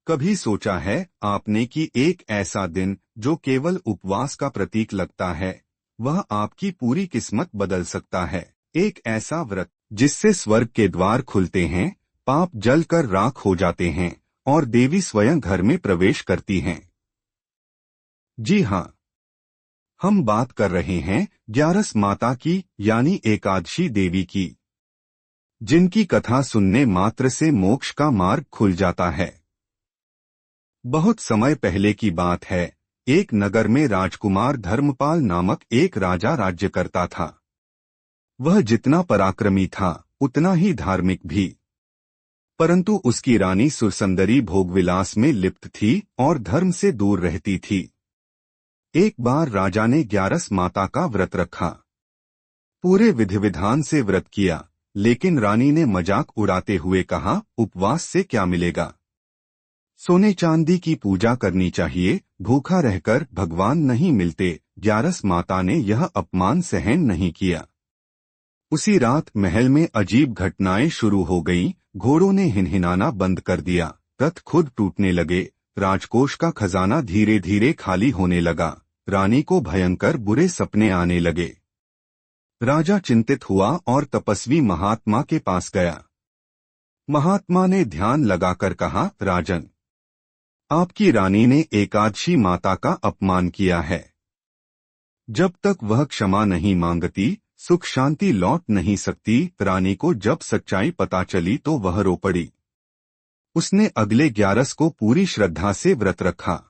कभी सोचा है आपने कि एक ऐसा दिन जो केवल उपवास का प्रतीक लगता है, वह आपकी पूरी किस्मत बदल सकता है। एक ऐसा व्रत जिससे स्वर्ग के द्वार खुलते हैं, पाप जलकर राख हो जाते हैं और देवी स्वयं घर में प्रवेश करती हैं। जी हाँ, हम बात कर रहे हैं ग्यारस माता की, यानी एकादशी देवी की, जिनकी कथा सुनने मात्र से मोक्ष का मार्ग खुल जाता है। बहुत समय पहले की बात है। एक नगर में राजकुमार धर्मपाल नामक एक राजा राज्य करता था। वह जितना पराक्रमी था, उतना ही धार्मिक भी। परंतु उसकी रानी सुरसुंदरी भोगविलास में लिप्त थी और धर्म से दूर रहती थी। एक बार राजा ने ग्यारस माता का व्रत रखा। पूरे विधि विधान से व्रत किया, लेकिन रानी ने मजाक उड़ाते हुए कहा, उपवास से क्या मिलेगा? सोने चांदी की पूजा करनी चाहिए, भूखा रहकर भगवान नहीं मिलते। ग्यारस माता ने यह अपमान सहन नहीं किया। उसी रात महल में अजीब घटनाएं शुरू हो गईं। घोड़ों ने हिनहिनाना बंद कर दिया, रथ खुद टूटने लगे, राजकोष का खजाना धीरे धीरे खाली होने लगा, रानी को भयंकर बुरे सपने आने लगे। राजा चिंतित हुआ और तपस्वी महात्मा के पास गया। महात्मा ने ध्यान लगाकर कहा, राजन, आपकी रानी ने एकादशी माता का अपमान किया है। जब तक वह क्षमा नहीं मांगती, सुख शांति लौट नहीं सकती। रानी को जब सच्चाई पता चली तो वह रो पड़ी। उसने अगले ग्यारस को पूरी श्रद्धा से व्रत रखा।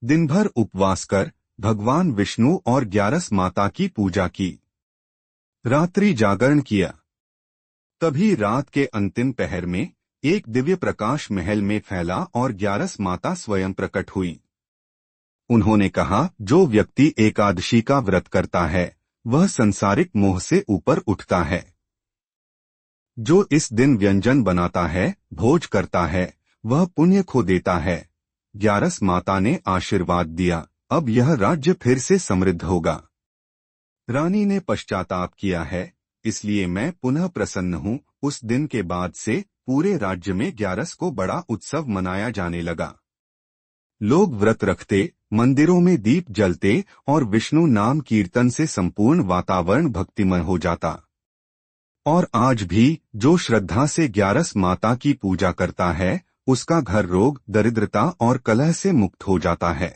दिन भर उपवास कर भगवान विष्णु और ग्यारस माता की पूजा की। रात्रि जागरण किया। तभी रात के अंतिम पहर में एक दिव्य प्रकाश महल में फैला और ग्यारस माता स्वयं प्रकट हुई। उन्होंने कहा, जो व्यक्ति एकादशी का व्रत करता है, वह संसारिक मोह से ऊपर उठता है। जो इस दिन व्यंजन बनाता है, भोज करता है, वह पुण्य खो देता है। ग्यारस माता ने आशीर्वाद दिया, अब यह राज्य फिर से समृद्ध होगा। रानी ने पश्चाताप किया है, इसलिए मैं पुनः प्रसन्न हूँ। उस दिन के बाद से पूरे राज्य में ग्यारस को बड़ा उत्सव मनाया जाने लगा। लोग व्रत रखते, मंदिरों में दीप जलते और विष्णु नाम कीर्तन से संपूर्ण वातावरण भक्तिमय हो जाता। और आज भी जो श्रद्धा से ग्यारस माता की पूजा करता है, उसका घर रोग, दरिद्रता और कलह से मुक्त हो जाता है।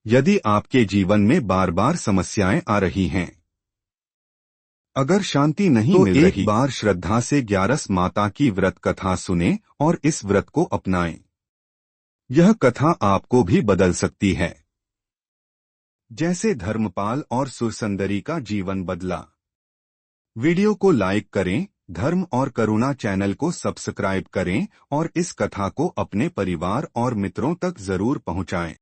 यदि आपके जीवन में बार बार समस्याएं आ रही हैं, अगर शांति नहीं मिल रही, एक बार श्रद्धा से ग्यारस माता की व्रत कथा सुने और इस व्रत को अपनाएं। यह कथा आपको भी बदल सकती है, जैसे धर्मपाल और सुरसुंदरी का जीवन बदला। वीडियो को लाइक करें, धर्म और करुणा चैनल को सब्सक्राइब करें और इस कथा को अपने परिवार और मित्रों तक जरूर पहुंचाएं।